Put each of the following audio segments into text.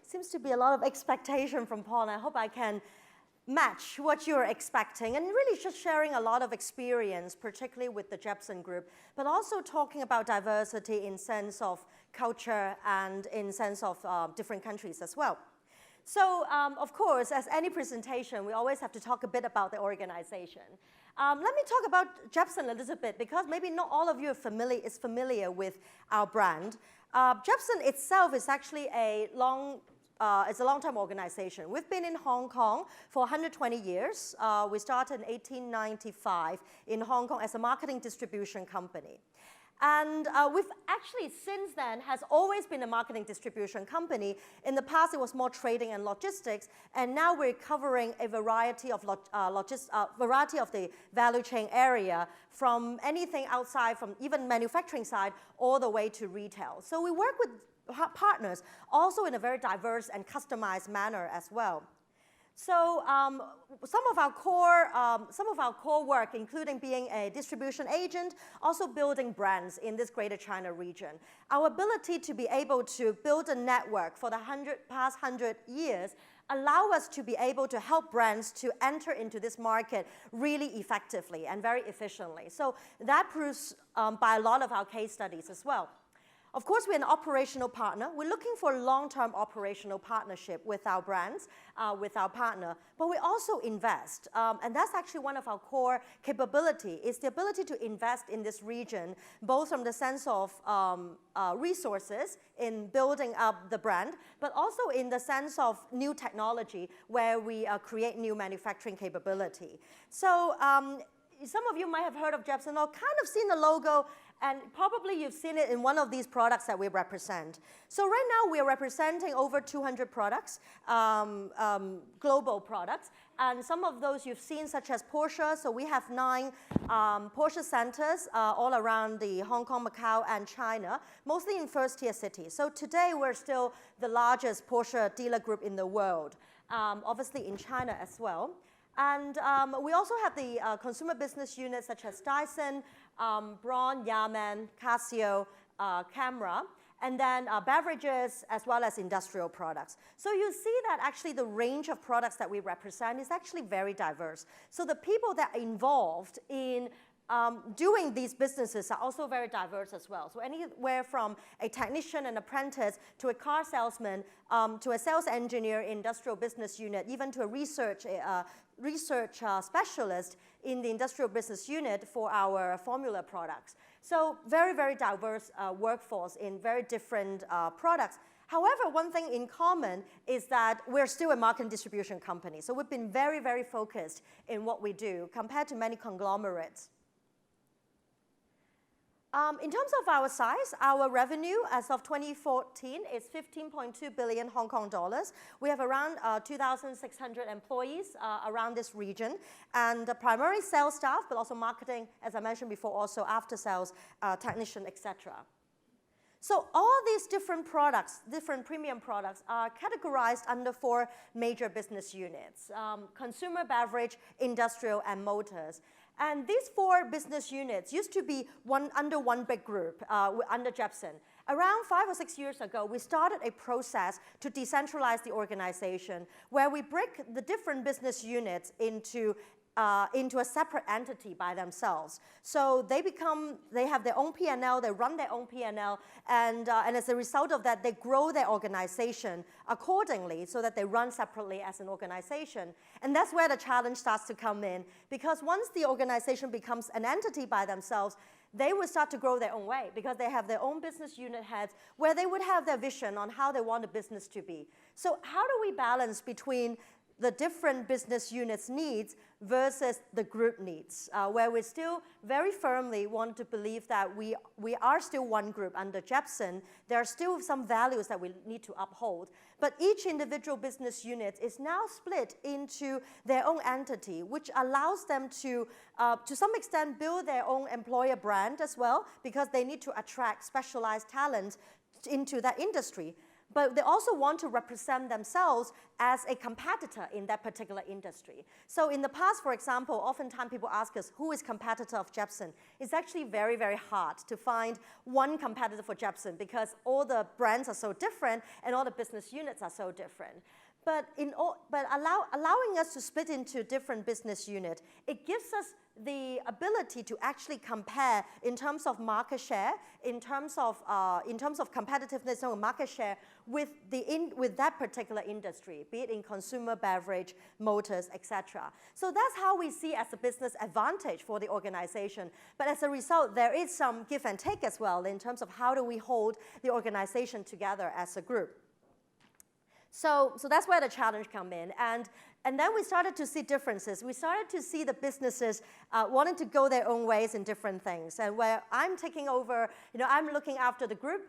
seems to be a lot of expectation from Paul, and I hope I can match what you're expecting, and really just sharing a lot of experience, particularly with the Jebsen group, but also talking about diversity in sense of culture and in sense of different countries as well. So, of course, as any presentation, we always have to talk a bit about the organization. Let me talk about Jebsen a little bit, because maybe not all of you are familiar with our brand. Jebsen itself is actually it's a long-term organization. We've been in Hong Kong for 120 years. We started in 1895 in Hong Kong as a marketing distribution company. And we've actually, since then, has always been a marketing distribution company. In the past, it was more trading and logistics, and now we're covering a variety of the value chain area, from anything outside, from even manufacturing side, all the way to retail. So we work with partners also in a very diverse and customized manner as well. So some of our core work, including being a distribution agent, also building brands in this Greater China region. Our ability to be able to build a network for the past 100 years allow us to be able to help brands to enter into this market really effectively and very efficiently. So that proves by a lot of our case studies as well. Of course, we're an operational partner. We're looking for a long-term operational partnership with our brands, with our partner, but we also invest. And that's actually one of our core capability, is the ability to invest in this region, both from the sense of resources in building up the brand, but also in the sense of new technology, where we create new manufacturing capability. So some of you might have heard of Jebsen or kind of seen the logo, and probably you've seen it in one of these products that we represent. So right now we are representing over 200 products, global products, and some of those you've seen, such as Porsche. So we have 9 Porsche centers all around the Hong Kong, Macau, and China, mostly in first-tier cities. So today we're still the largest Porsche dealer group in the world, obviously in China as well. And we also have the consumer business units such as Dyson, Braun, Yaman, Casio, Camera, and then beverages, as well as industrial products. So you see that actually the range of products that we represent is actually very diverse. So the people that are involved in doing these businesses are also very diverse as well. So anywhere from a technician and apprentice to a car salesman, to a sales engineer in industrial business unit, even to a research specialist in the industrial business unit for our formula products. So very, very diverse workforce in very different products. However, one thing in common is that we're still a marketing distribution company. So we've been very, very focused in what we do compared to many conglomerates. In terms of our size, our revenue as of 2014 is 15.2 billion Hong Kong dollars. We have around 2,600 employees around this region, and primary sales staff, but also marketing, as I mentioned before, also after sales, technician, etc. So all these different products, different premium products, are categorized under 4 major business units: consumer, beverage, industrial, and motors. And these 4 business units used to be under one big group, under Jebsen. Around 5 or 6 years ago, we started a process to decentralize the organization, where we break the different business units into a separate entity by themselves. So they have their own P&L, they run their own P&L, and as a result of that, they grow their organization accordingly so that they run separately as an organization. And that's where the challenge starts to come in, because once the organization becomes an entity by themselves, they will start to grow their own way, because they have their own business unit heads where they would have their vision on how they want the business to be. So how do we balance between the different business units' needs versus the group needs, where we still very firmly want to believe that we are still one group under Jebsen. There are still some values that we need to uphold, but each individual business unit is now split into their own entity, which allows them to some extent, build their own employer brand as well, because they need to attract specialized talent into that industry. but they also want to represent themselves as a competitor in that particular industry. So in the past, for example, oftentimes people ask us, who is competitor of Jebsen? It's actually very, very hard to find one competitor for Jebsen because all the brands are so different and all the business units are so different. But allowing us to split into different business units, it gives us the ability to actually compare in terms of market share, in terms of competitiveness or market share with that particular industry, be it in consumer, beverage, motors, etc. So that's how we see as a business advantage for the organization. But as a result, there is some give and take as well in terms of how do we hold the organization together as a group. So that's where the challenge come in. And then we started to see differences. We started to see the businesses wanting to go their own ways in different things. And where I'm taking over, I'm looking after the group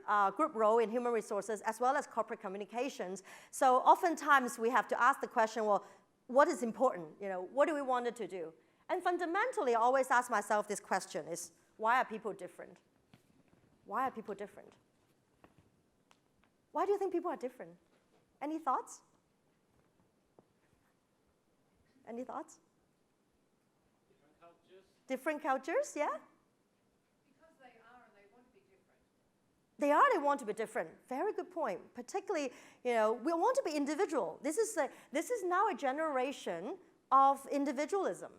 role in human resources as well as corporate communications. So oftentimes we have to ask the question, well, what is important? What do we want to do? And fundamentally, I always ask myself this question is, why are people different? Why are people different? Why do you think people are different? Any thoughts? Any thoughts? Different cultures. Different cultures, yeah? Because they are and they want to be different. They are, they want to be different. Very good point. Particularly, we want to be individual. This is now a generation of individualism.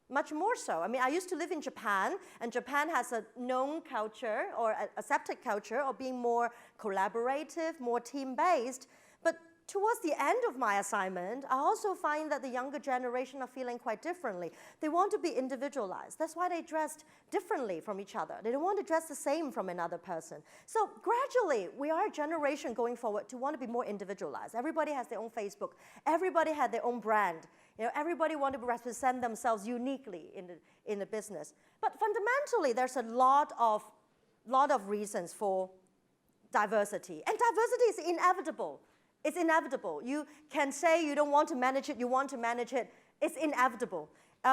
Much more so. I mean, I used to live in Japan, and Japan has a known culture or a accepted culture of being more collaborative, more team-based. But towards the end of my assignment, I also find that the younger generation are feeling quite differently. They want to be individualized. That's why they dressed differently from each other. They don't want to dress the same from another person. So gradually, we are a generation going forward to want to be more individualized. Everybody has their own Facebook. Everybody had their own brand. Everybody want to represent themselves uniquely in the business. But fundamentally, there's a lot of reasons for diversity. And diversity is inevitable. It's inevitable. You can say you don't want to manage it, you want to manage it. It's inevitable.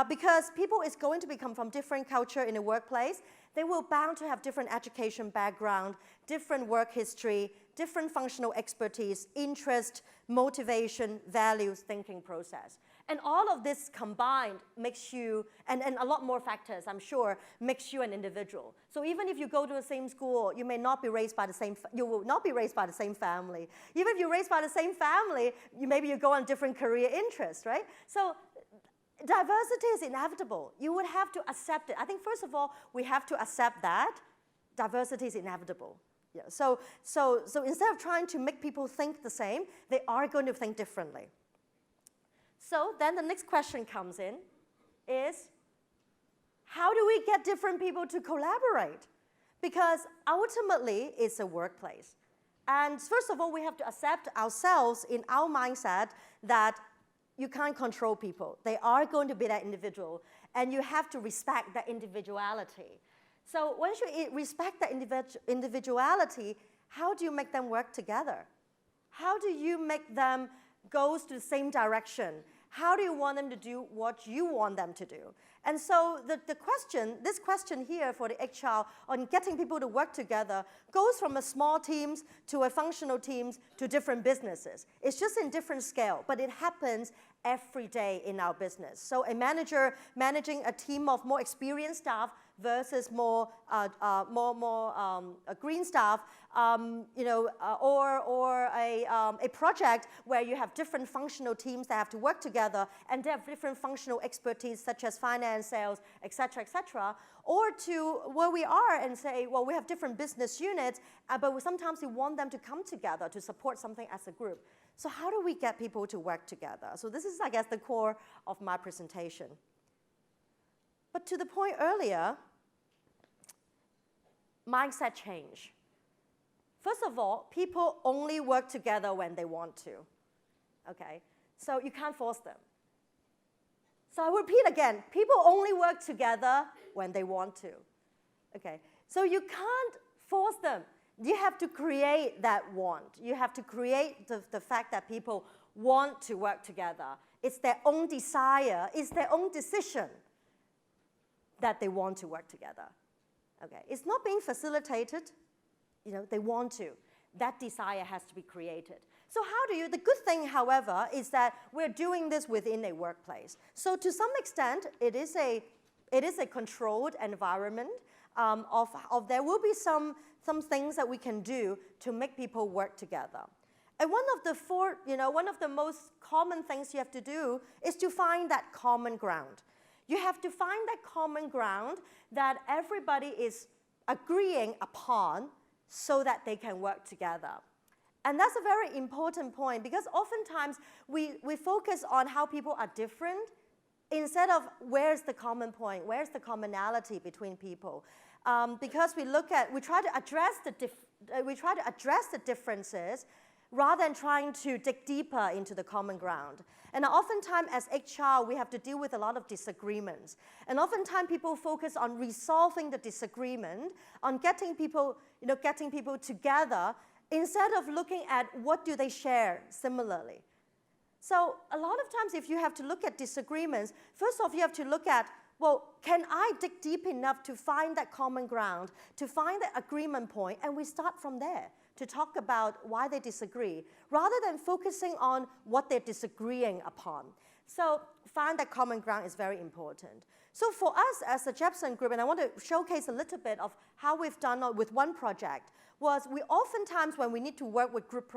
Because people is going to come from different culture in the workplace. They will bound to have different education background, different work history, different functional expertise, interest, motivation, values, thinking process. And all of this combined makes you, and a lot more factors, I'm sure, makes you an individual. So even if you go to the same school, you will not be raised by the same family. Even if you're raised by the same family, maybe you go on different career interests, right? So diversity is inevitable. You would have to accept it. I think first of all, we have to accept that diversity is inevitable. Yeah. So instead of trying to make people think the same, they are going to think differently. So then the next question comes in is, how do we get different people to collaborate? Because ultimately, it's a workplace. And first of all, we have to accept ourselves in our mindset that you can't control people. They are going to be that individual, and you have to respect that individuality. So once you respect that individuality, how do you make them work together? How do you make them go to the same direction? How do you want them to do what you want them to do? And so this question here for the HR on getting people to work together goes from a small teams to a functional teams to different businesses. It's just in different scale, but it happens every day in our business. So a manager managing a team of more experienced staff versus more green staff, or a project where you have different functional teams that have to work together and they have different functional expertise such as finance, sales, et cetera, or to where we are and say, well, we have different business units, but sometimes we want them to come together to support something as a group. So how do we get people to work together? So this is, I guess, the core of my presentation. But to the point earlier, mindset change. First of all, people only work together when they want to, okay? So you can't force them. So I repeat again, people only work together when they want to, okay? So you can't force them. You have to create that want. You have to create the fact that people want to work together. It's their own desire, it's their own decision that they want to work together. Okay, it's not being facilitated, they want to. that desire has to be created. So the good thing, however, is that we're doing this within a workplace. So to some extent, it is a controlled environment there will be some things that we can do to make people work together. And one of the most common things you have to do is to find that common ground. You have to find that common ground that everybody is agreeing upon so that they can work together. And that's a very important point because oftentimes we focus on how people are different instead of where's the common point, where's the commonality between people. Because we try to address the differences rather than trying to dig deeper into the common ground. And oftentimes as HR, we have to deal with a lot of disagreements. And oftentimes people focus on resolving the disagreement, on getting people together, instead of looking at what do they share similarly. So a lot of times if you have to look at disagreements, first off you have to look at, well, can I dig deep enough to find that common ground, to find that agreement point, and we start from there to talk about why they disagree, rather than focusing on what they're disagreeing upon. So find that common ground is very important. So for us as a Jebsen group, and I want to showcase a little bit of how we've done with one project, was we oftentimes, when we need to work with group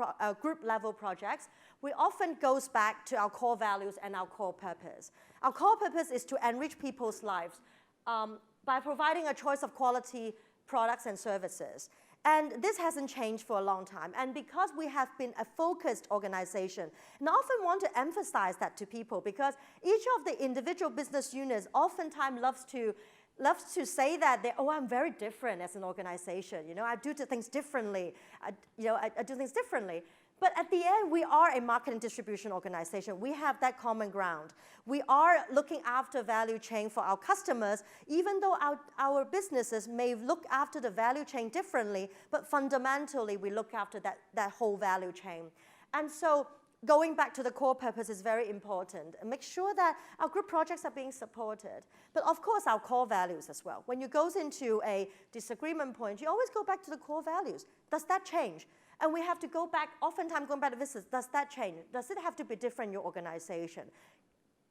level projects, we often goes back to our core values and our core purpose. Our core purpose is to enrich people's lives by providing a choice of quality products and services. And this hasn't changed for a long time. And because we have been a focused organization, and I often want to emphasize that to people because each of the individual business units oftentimes loves to say that I'm very different as an organization. I do things differently. I do things differently. But at the end, we are a marketing distribution organization. We have that common ground. We are looking after value chain for our customers, even though our businesses may look after the value chain differently, but fundamentally, we look after that whole value chain. And so going back to the core purpose is very important. And make sure that our group projects are being supported. But of course, our core values as well. When you go into a disagreement point, you always go back to the core values. Does that change? And we have to go back, oftentimes going back to this, does that change? Does it have to be different in your organization?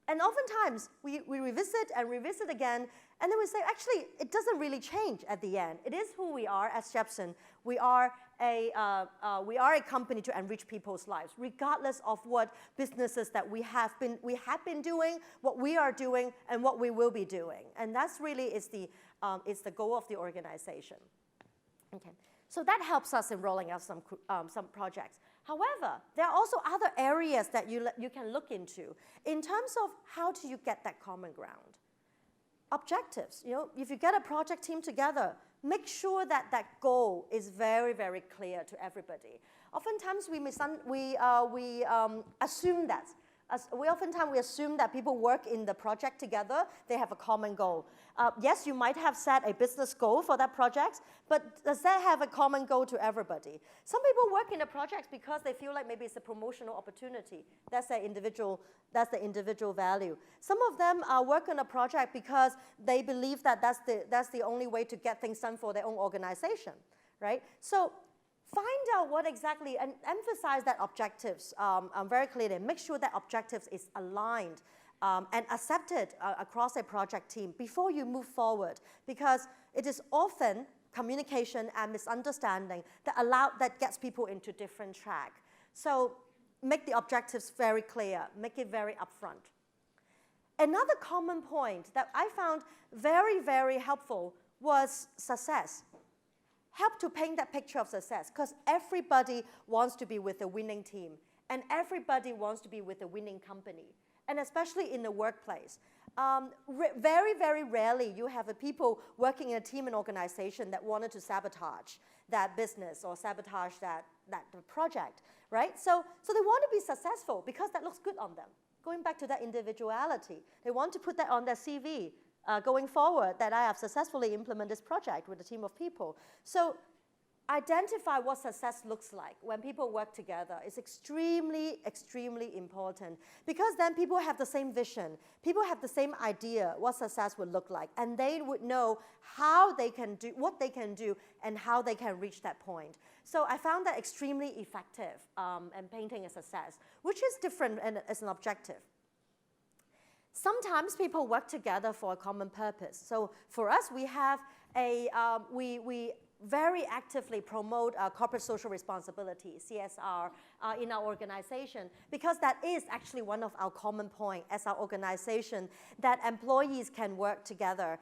And oftentimes, we revisit and revisit again, and then we say, actually, it doesn't really change at the end. It is who we are as Jefferson. We are a company to enrich people's lives, regardless of what businesses that we have been doing, what we are doing, and what we will be doing. And that's really is the goal of the organization. Okay. So that helps us in rolling out some projects. However, there are also other areas that you can look into in terms of how do you get that common ground. Objectives. If you get a project team together, make sure that that goal is very, very clear to everybody. Oftentimes we assume that. We assume that people work in the project together, they have a common goal. Yes, you might have set a business goal for that project, but does that have a common goal to everybody? Some people work in the projects because they feel like maybe it's a promotional opportunity. That's the individual value. Some of them work on a project because they believe that that's the only way to get things done for their own organization, right? So find out what exactly, and emphasize that objectives very clearly. Make sure that objectives is aligned and accepted across a project team before you move forward, because it is often communication and misunderstanding that gets people into different track. So make the objectives very clear, make it very upfront. Another common point that I found very, very helpful was success. Help to paint that picture of success, because everybody wants to be with a winning team, and everybody wants to be with a winning company, and especially in the workplace. Very, very rarely you have people working in a team and organization that wanted to sabotage that business or sabotage that project, right? So they want to be successful because that looks good on them. Going back to that individuality, they want to put that on their CV. Going forward, that I have successfully implemented this project with a team of people. So identify what success looks like when people work together is extremely, extremely important, because then people have the same vision, people have the same idea what success would look like, and they would know how they can do, what they can do, and how they can reach that point. So I found that extremely effective in painting a success, which is different as an objective. Sometimes people work together for a common purpose. So for us, we have we very actively promote corporate social responsibility, CSR, in our organization, because that is actually one of our common points as our organization, that employees can work together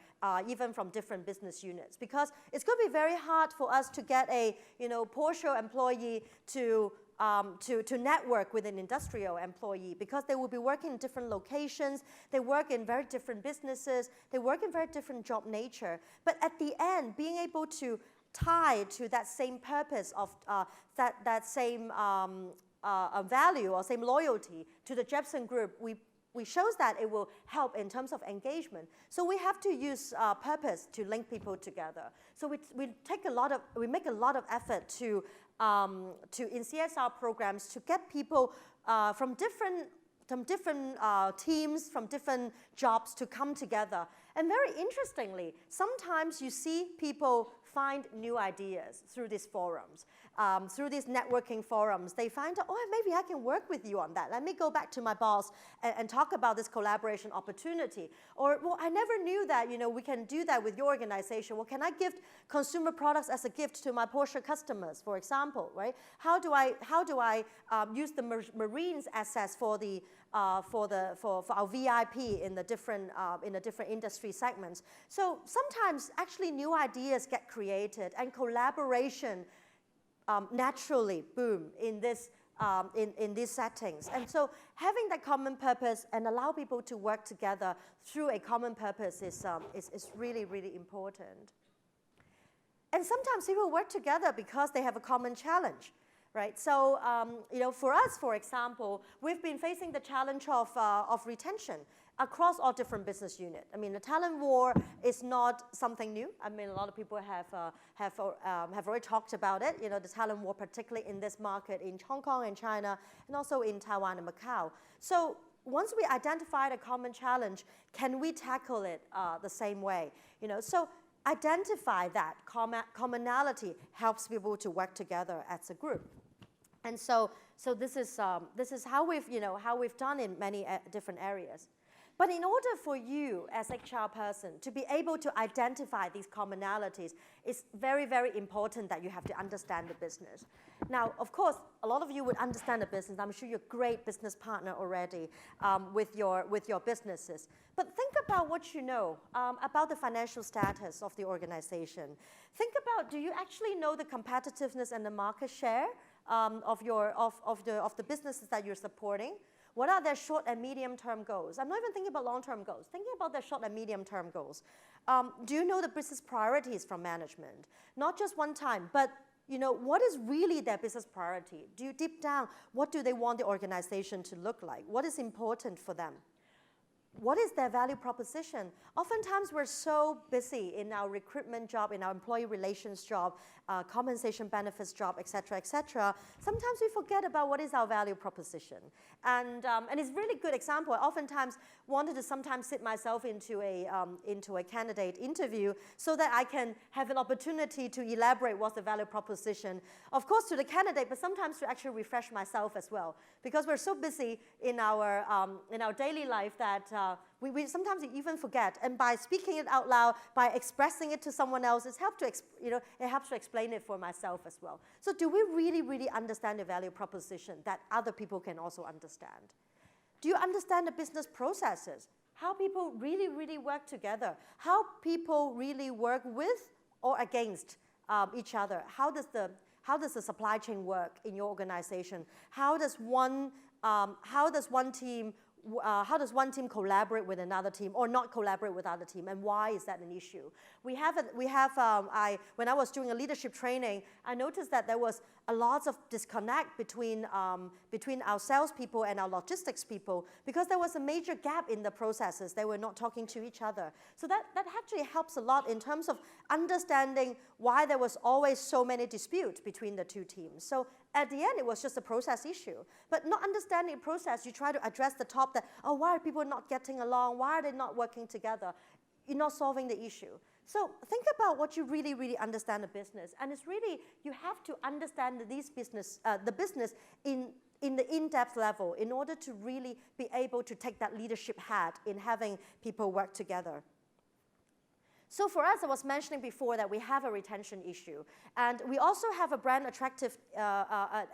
even from different business units. Because it's going to be very hard for us to get a Porsche employee to network with an industrial employee, because they will be working in different locations, they work in very different businesses, they work in very different job nature. But at the end, being able to tie to that same purpose of that same value or same loyalty to the Jebsen group, we shows that it will help in terms of engagement. So we have to use purpose to link people together. So we make a lot of effort to in CSR programs to get people from different teams, from different jobs to come together. And very interestingly, sometimes you see people find new ideas through these forums, through these networking forums. They find, oh, maybe I can work with you on that. Let me go back to my boss and talk about this collaboration opportunity. Or, well, I never knew that, we can do that with your organization. Well, can I give consumer products as a gift to my Porsche customers, for example, right? How do I use the Marines assets for our VIP in the different industry segments? So sometimes actually new ideas get created, and collaboration naturally boom in these settings. And so having that common purpose and allow people to work together through a common purpose is really, really important. And sometimes people work together because they have a common challenge. Right, so for us, for example, we've been facing the challenge of retention across all different business units. I mean, the talent war is not something new. I mean, a lot of people have already talked about it. The talent war, particularly in this market in Hong Kong and China, and also in Taiwan and Macau. So once we identified a common challenge, can we tackle it the same way? So identify that commonality helps people to work together as a group. And so this is how we've done in many different areas. But in order for you as HR person to be able to identify these commonalities, it's very, very important that you have to understand the business. Now, of course, a lot of you would understand the business. I'm sure you're a great business partner already with your businesses. But think about what you know about the financial status of the organization. Think about, do you actually know the competitiveness and the market share of the businesses that you're supporting? What are their short and medium-term goals? I'm not even thinking about long-term goals. Thinking about their short and medium-term goals. Do you know the business priorities from management? Not just one time, but what is really their business priority? Do you deep down, what do they want the organization to look like? What is important for them? What is their value proposition? Oftentimes we're so busy in our recruitment job, in our employee relations job, compensation benefits job, et cetera, sometimes we forget about what is our value proposition. And it's a really good example. I oftentimes wanted to sometimes sit myself into a candidate interview so that I can have an opportunity to elaborate what's the value proposition, of course to the candidate, but sometimes to actually refresh myself as well. Because we're so busy in our daily life that we sometimes even forget. And by speaking it out loud, by expressing it to someone else, it helps to explain it for myself as well. So do we really, really understand the value proposition that other people can also understand? Do you understand the business processes? How people really, really work together? How people really work with or against each other? How does the supply chain work in your organization? How does one team how does one team collaborate with another team or not collaborate with other team, and why is that an issue? When I was doing a leadership training, I noticed that there was a lot of disconnect between our salespeople and our logistics people because there was a major gap in the processes. They were not talking to each other. So that actually helps a lot in terms of understanding why there was always so many disputes between the two teams. So at the end, it was just a process issue. But not understanding the process, you try to address the top that, oh, why are people not getting along? Why are they not working together? You're not solving the issue. So think about what you really, really understand the business. And it's really, you have to understand the business in the in-depth level in order to really be able to take that leadership hat in having people work together. So for us, I was mentioning before that we have a retention issue. And we also have a brand attractive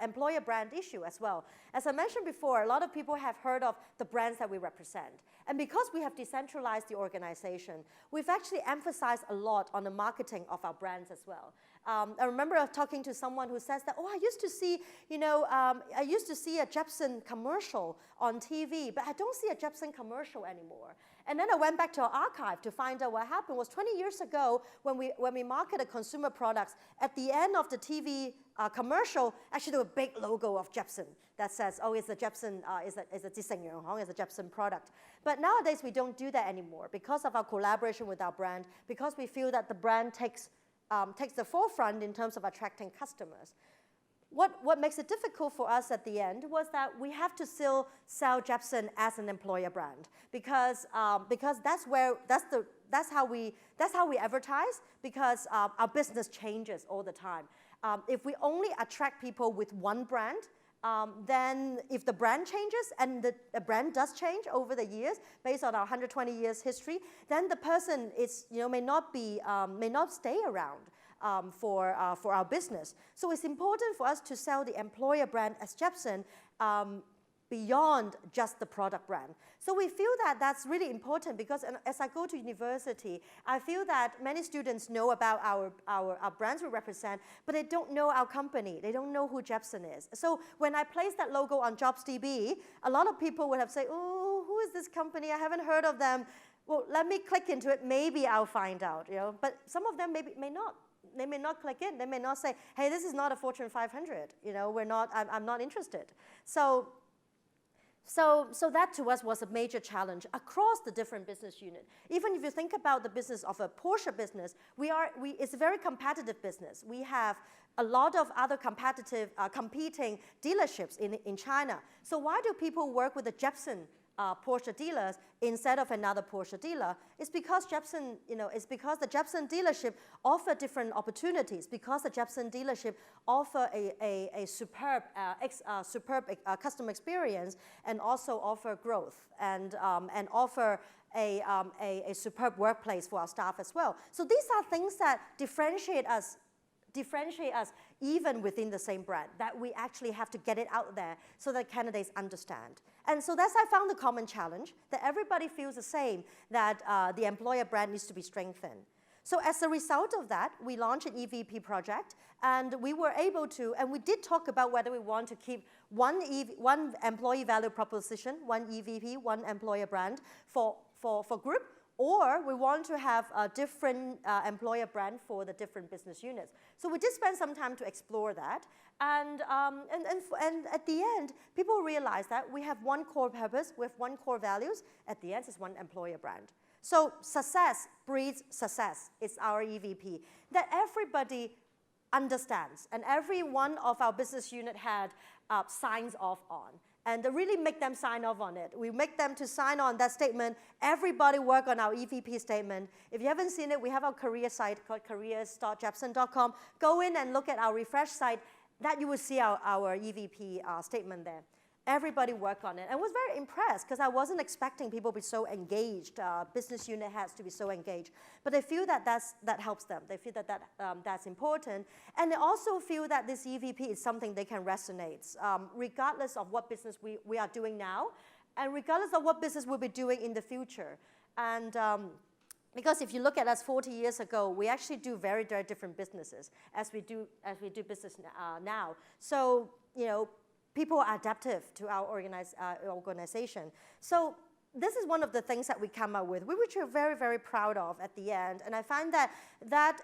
employer brand issue as well. As I mentioned before, a lot of people have heard of the brands that we represent. And because we have decentralized the organization, we've actually emphasized a lot on the marketing of our brands as well. I remember talking to someone who says that, oh, I used to see, I used to see a Jebsen commercial on TV, but I don't see a Jebsen commercial anymore. And then I went back to our archive to find out what happened was 20 years ago when we marketed consumer products, at the end of the TV commercial, actually there was a big logo of Jebsen that says, oh, it's a Jebsen, it's a Jebsen product. But nowadays we don't do that anymore because of our collaboration with our brand, because we feel that the brand takes the forefront in terms of attracting customers. What makes it difficult for us at the end was that we have to still sell Jebsen as an employer brand because that's how we advertise, because our business changes all the time. If we only attract people with one brand, then if the brand changes, and the brand does change over the years based on our 120 years history, then the person may not stay around for our business. So it's important for us to sell the employer brand as Jebsen beyond just the product brand. So we feel that that's really important because as I go to university, I feel that many students know about our brands we represent, but they don't know our company. They don't know who Jebsen is. So when I place that logo on jobsDB, a lot of people would have said, oh, who is this company? I haven't heard of them. Well, let me click into it. Maybe I'll find out. But some of them may not. They may not click in. They may not say, hey, this is not a Fortune 500. I'm not interested. So that to us was a major challenge across the different business units. Even if you think about the business of a Porsche business, it's a very competitive business. We have a lot of other competing dealerships in China. So why do people work with the Jebsen Porsche dealers instead of another Porsche dealer? It's because Jebsen, it's because the Jebsen dealership offer different opportunities, because the Jebsen dealership offer a superb customer experience, and also offer growth and offer a superb workplace for our staff as well. So these are things that differentiate us even within the same brand, that we actually have to get it out there so that candidates understand. And so that's I found the common challenge, that everybody feels the same, that the employer brand needs to be strengthened. So as a result of that, we launched an EVP project, and we were able to, and we did talk about whether we want to keep one employee value proposition, one EVP, one employer brand for group, or we want to have a different employer brand for the different business units. So we did spend some time to explore that. And at the end, people realized that we have one core purpose, we have one core values. At the end, it's one employer brand. So success breeds success. It's our EVP that everybody understands, and every one of our business unit head signs off on. And to really make them sign off on it. We make them to sign on that statement. Everybody work on our EVP statement. If you haven't seen it, we have our career site called careers.jebsen.com. Go in and look at our refresh site. That you will see our EVP statement there. Everybody work on it. I was very impressed because I wasn't expecting people to be so engaged, business unit heads to be so engaged. But they feel that that helps them. They feel that that's important. And they also feel that this EVP is something they can resonate, regardless of what business we are doing now, and regardless of what business we'll be doing in the future. And because if you look at us 40 years ago, we actually do very, very different businesses as we do business now. So, people are adaptive to our organization. So this is one of the things that we come up with, which we're very, very proud of at the end. And I find that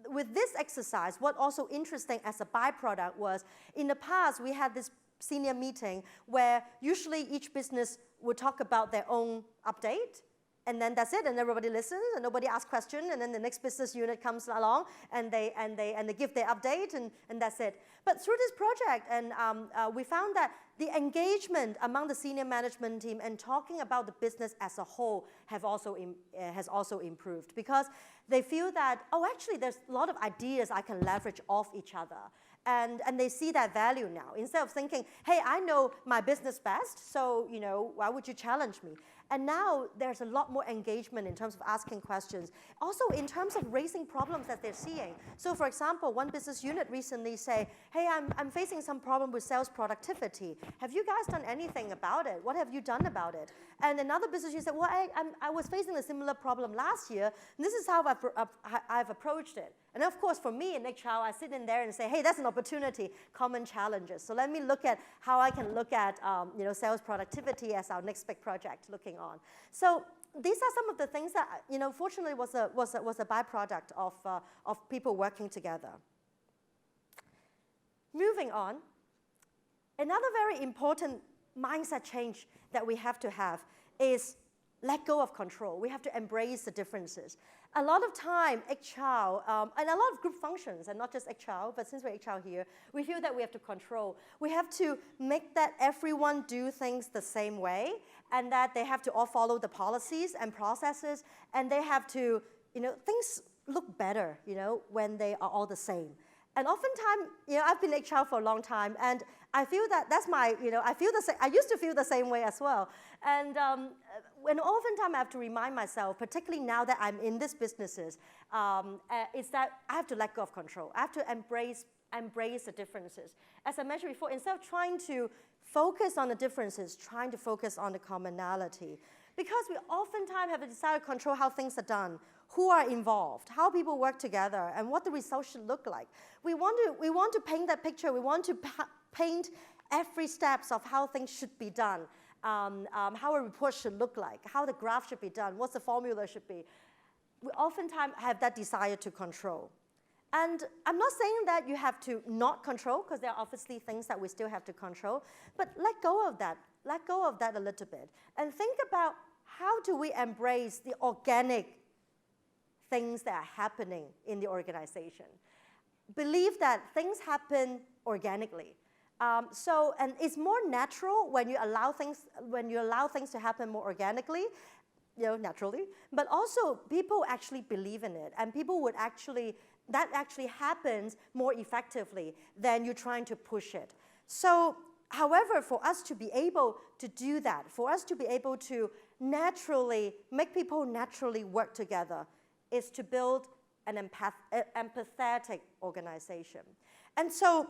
with this exercise, what also interesting as a byproduct was, in the past, we had this senior meeting where usually each business would talk about their own update, and then that's it, and everybody listens, and nobody asks questions, and then the next business unit comes along, and they give their update, and that's it. But through this project, and we found that the engagement among the senior management team and talking about the business as a whole has also improved, because they feel that, oh, actually, there's a lot of ideas I can leverage off each other. And they see that value now. Instead of thinking, hey, I know my business best, so why would you challenge me? And now there's a lot more engagement in terms of asking questions. Also in terms of raising problems that they're seeing. So for example, one business unit recently say, hey, I'm facing some problem with sales productivity. Have you guys done anything about it? What have you done about it? And another business unit said, well, I was facing a similar problem last year, and this is how I've approached it. And of course, for me in HR, I sit in there and say, hey, that's an opportunity, common challenges. So let me look at how I can look at sales productivity as our next big project looking on. So these are some of the things that, fortunately was a byproduct of people working together. Moving on, another very important mindset change that we have to have is let go of control. We have to embrace the differences. A lot of time, HR, and a lot of group functions, and not just HR, but since we're HR here, we feel that we have to control. We have to make that everyone do things the same way, and that they have to all follow the policies and processes, and they have to, things look better, when they are all the same. And oftentimes, I've been in HR for a long time, and I feel that that's my, I feel the same. I used to feel the same way as well. And when oftentimes I have to remind myself, particularly now that I'm in these businesses, is that I have to let go of control. I have to embrace the differences. As I mentioned before, instead of trying to focus on the differences, trying to focus on the commonality. Because we oftentimes have a desire to control how things are done, who are involved, how people work together, and what the results should look like. We want to paint that picture. We want to paint every steps of how things should be done, how a report should look like, how the graph should be done, what the formula should be. We oftentimes have that desire to control. And I'm not saying that you have to not control, because there are obviously things that we still have to control, but let go of that. Let go of that a little bit. And think about how do we embrace the organic things that are happening in the organization. Believe that things happen organically. And it's more natural when you allow things to happen more organically, naturally. But also, people actually believe in it, and people would that actually happens more effectively than you trying to push it. So, however, for us to be able to do that, for us to be able to naturally make people naturally work together, is to build an empathetic organization. And so,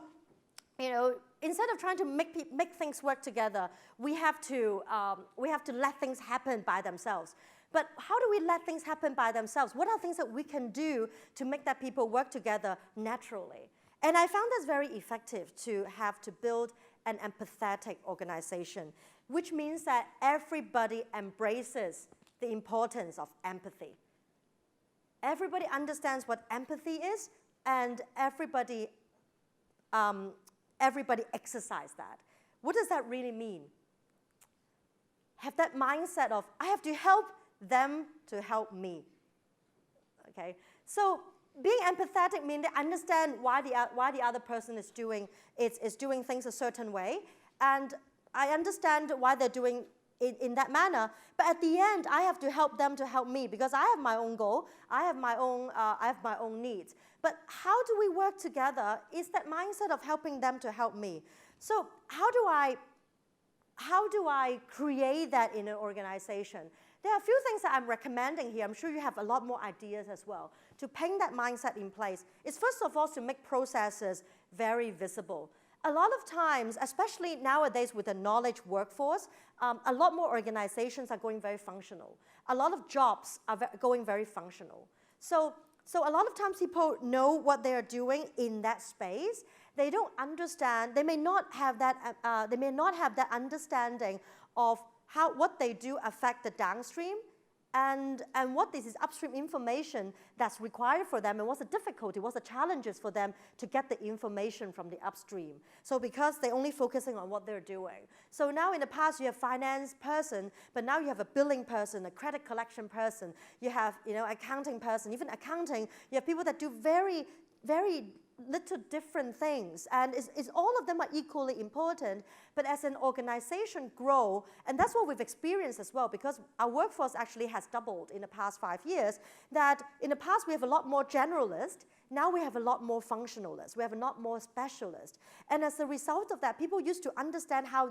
instead of trying to make things work together, we have to let things happen by themselves. But how do we let things happen by themselves? What are things that we can do to make that people work together naturally? And I found this very effective to build an empathetic organization, which means that everybody embraces the importance of empathy. Everybody understands what empathy is, and everybody exercise that. What does that really mean? Have that mindset of, I have to help them to help me. Okay? So being empathetic means they understand why the other person is doing things a certain way, and I understand why they're doing it in that manner. But at the end, I have to help them to help me, because I have my own goal, I have my own needs. But how do we work together is that mindset of helping them to help me. So how do I create that in an organization? There are a few things that I'm recommending here. I'm sure you have a lot more ideas as well. To paint that mindset in place is, first of all, to make processes very visible. A lot of times, especially nowadays with the knowledge workforce, a lot more organizations are going very functional. A lot of jobs are going very functional. So So a lot of times people know what they're doing in that space. They don't understand, they may not have that understanding of what they do affect the downstream, and what this is upstream information that's required for them, and what's the difficulty, what's the challenges for them to get the information from the upstream. So because they're only focusing on what they're doing. So now in the past you have finance person, but now you have a billing person, a credit collection person, you have accounting person, even accounting, you have people that do very, very little different things, and all of them are equally important, but as an organization grow, and that's what we've experienced as well, because our workforce actually has doubled in the past 5 years, that in the past we have a lot more generalists, now we have a lot more functionalists, we have a lot more specialists, and as a result of that, people used to understand how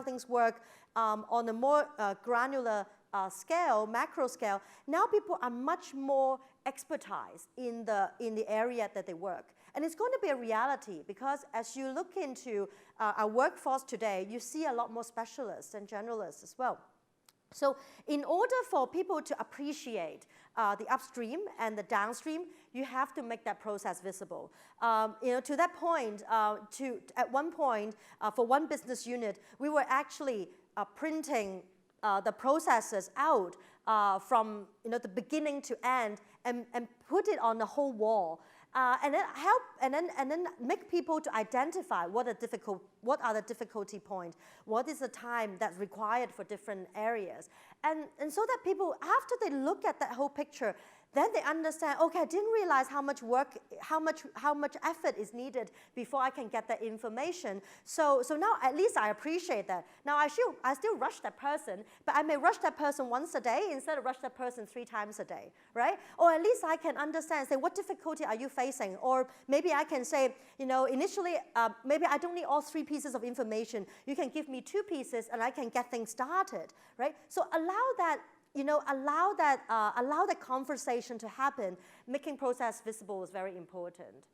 things work on a more granular scale, macro scale. Now people are much more expertise in the area that they work. And it's going to be a reality because as you look into our workforce today, you see a lot more specialists and generalists as well. So in order for people to appreciate the upstream and the downstream, you have to make that process visible. To that point, at one point, for one business unit, we were actually printing the processes out from the beginning to end and put it on the whole wall. And then make people to identify what are the difficulty points, what is the time that's required for different areas. And so that people, after they look at that whole picture, then they understand, okay, I didn't realize how much work, how much effort is needed before I can get that information. So now at least I appreciate that. Now I still rush that person, but I may rush that person once a day instead of rush that person 3 times a day, right? Or at least I can understand, say, what difficulty are you facing? Or maybe I can say, initially, maybe I don't need all 3 pieces of information. You can give me 2 pieces and I can get things started, right? So allow that conversation to happen. Making process visible is very important.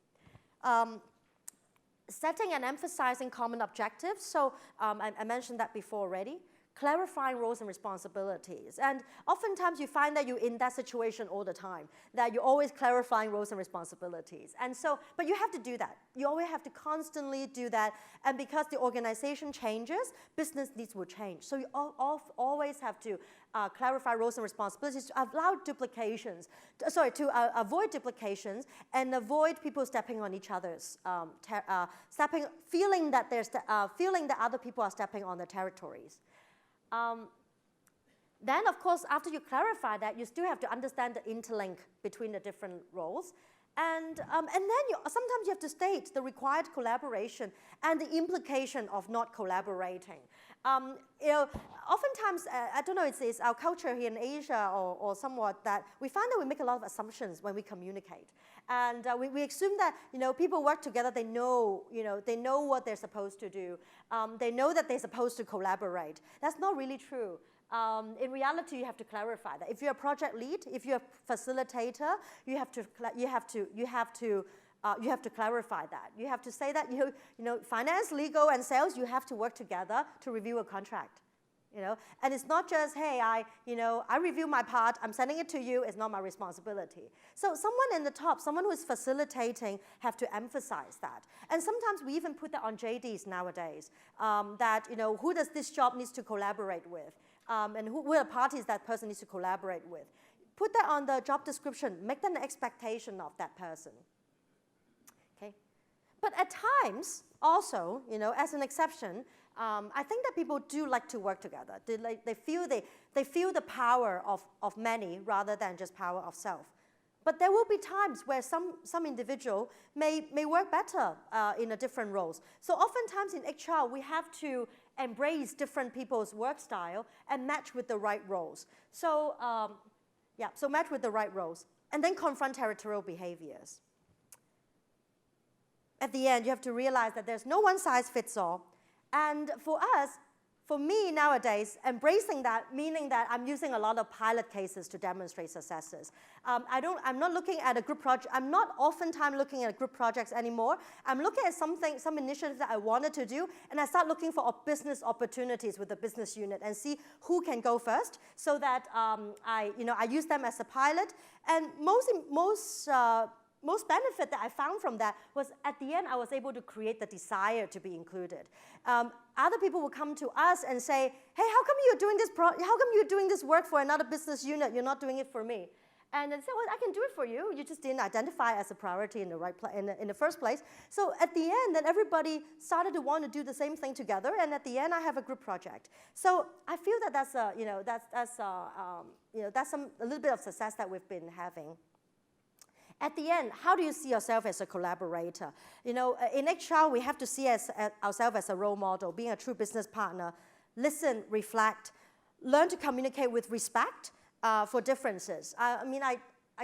Setting and emphasizing common objectives. So I mentioned that before already. Clarifying roles and responsibilities. And oftentimes you find that you're in that situation all the time, that you're always clarifying roles and responsibilities. And so, but you have to do that. You always have to constantly do that. And because the organization changes, business needs will change. So you always have to clarify roles and responsibilities to allow duplications, to avoid duplications and avoid people stepping on each other's, feeling that other people are stepping on their territories. Then, of course, after you clarify that, you still have to understand the interlink between the different roles. And then sometimes you have to state the required collaboration and the implication of not collaborating. Oftentimes, I don't know, it's our culture here in Asia or somewhat that we find that we make a lot of assumptions when we communicate. And we assume that, people work together, they know what they're supposed to do. They know that they're supposed to collaborate. That's not really true. In reality, you have to clarify that. If you're a project lead, if you're a facilitator, you have to clarify that. You have to say that finance, legal, and sales, you have to work together to review a contract. And it's not just, hey, I review my part, I'm sending it to you, it's not my responsibility. So someone in the top, someone who's facilitating, have to emphasize that. And sometimes we even put that on JDs nowadays, that, who does this job needs to collaborate with, and who are the parties that person needs to collaborate with. Put that on the job description, make that an expectation of that person. Okay? But at times, also, as an exception, I think that people do like to work together. They feel the power of many rather than just power of self. But there will be times where some individual may work better in a different roles. So oftentimes in HR, we have to embrace different people's work style and match with the right roles. So so match with the right roles. And then confront territorial behaviors. At the end, you have to realize that there's no one size fits all. And for us, for me nowadays, embracing that, meaning that I'm using a lot of pilot cases to demonstrate successes. I'm not looking at a group project. I'm not oftentimes looking at group projects anymore. I'm looking at some initiatives that I wanted to do, and I start looking for business opportunities with the business unit and see who can go first, so that I use them as a pilot. And most benefit that I found from that was at the end, I was able to create the desire to be included. Other people will come to us and say, hey, how come you're doing this how come you're doing this work for another business unit? You're not doing it for me. And they say, well, I can do it for you. You just didn't identify as a priority in the right in the first place. So at the end, then everybody started to want to do the same thing together. And at the end, I have a group project. So I feel that that's a little bit of success that we've been having. At the end, how do you see yourself as a collaborator? In HR, we have to see ourselves as a role model, being a true business partner. Listen, reflect, learn to communicate with respect for differences. I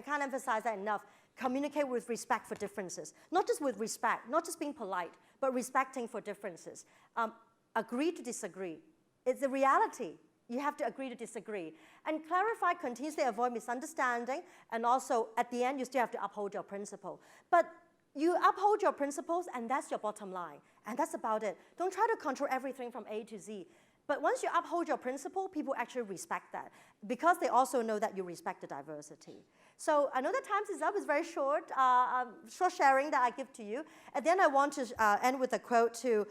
can't emphasize that enough. Communicate with respect for differences. Not just with respect, not just being polite, but respecting for differences. Agree to disagree. It's a reality. You have to agree to disagree. And clarify, continuously avoid misunderstanding, and also, at the end, you still have to uphold your principle. But you uphold your principles, and that's your bottom line. And that's about it. Don't try to control everything from A to Z. But once you uphold your principle, people actually respect that, because they also know that you respect the diversity. So I know that time is up. It's very short sharing that I give to you. And then I want to end with a quote to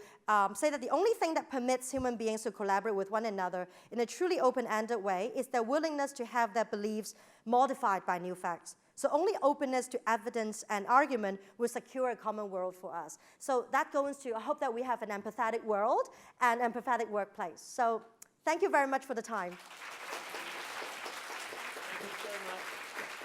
say that the only thing that permits human beings to collaborate with one another in a truly open-ended way is their willingness to have their beliefs modified by new facts. So only openness to evidence and argument will secure a common world for us. So that goes to, I hope that we have an empathetic world and an empathetic workplace. So thank you very much for the time.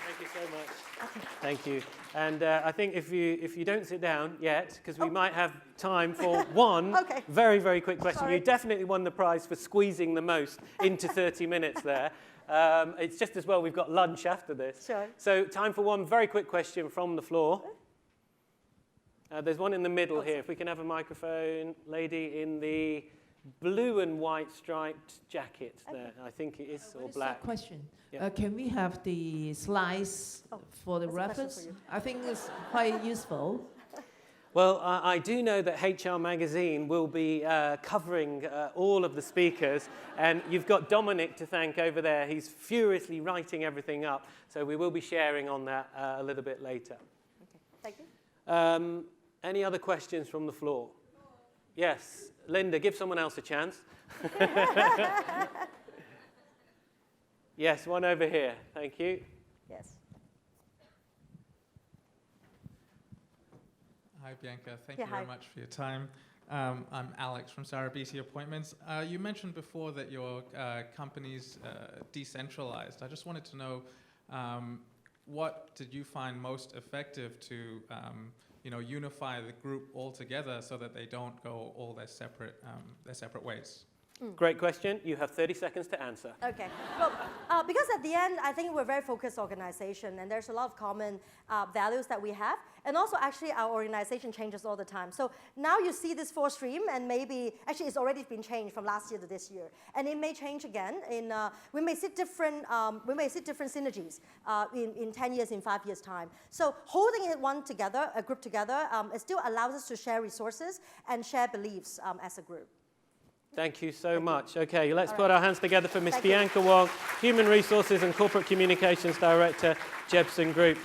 Thank you so much. Okay. Thank you. And I think if you don't sit down yet, because we might have time for one very, very quick question. Sorry. You definitely won the prize for squeezing the most into 30 minutes there. It's just as well we've got lunch after this. Sure. So time for one very quick question from the floor. There's one in the middle here. If we can have a microphone. Lady in the blue and white striped jacket there. I think it is, or black. A question. Yeah. Can we have the slides for the reference? I think it's quite useful. Well, I do know that HR Magazine will be covering all of the speakers, and you've got Dominic to thank over there. He's furiously writing everything up, so we will be sharing on that a little bit later. Okay, thank you. Any other questions from the floor? Yes, Linda, give someone else a chance. Yes, one over here. Thank you. Yes. Hi, Bianca. Thank you very much for your time. I'm Alex from Sarabisi Appointments. You mentioned before that your company's decentralized. I just wanted to know, what did you find most effective to unify the group all together so that they don't go all their separate ways? Great question. You have 30 seconds to answer. Okay. Well, because at the end, I think we're a very focused organization, and there's a lot of common values that we have. And also, actually, our organization changes all the time. So now you see this 4-stream, and maybe, actually, it's already been changed from last year to this year. And it may change again. We may see different synergies in 10 years, in 5 years' time. So holding a group together, it still allows us to share resources and share beliefs as a group. Thank you so much. Okay, let's put our hands together for Miss Bianca Wong, Human Resources and Corporate Communications Director, Jebsen Group.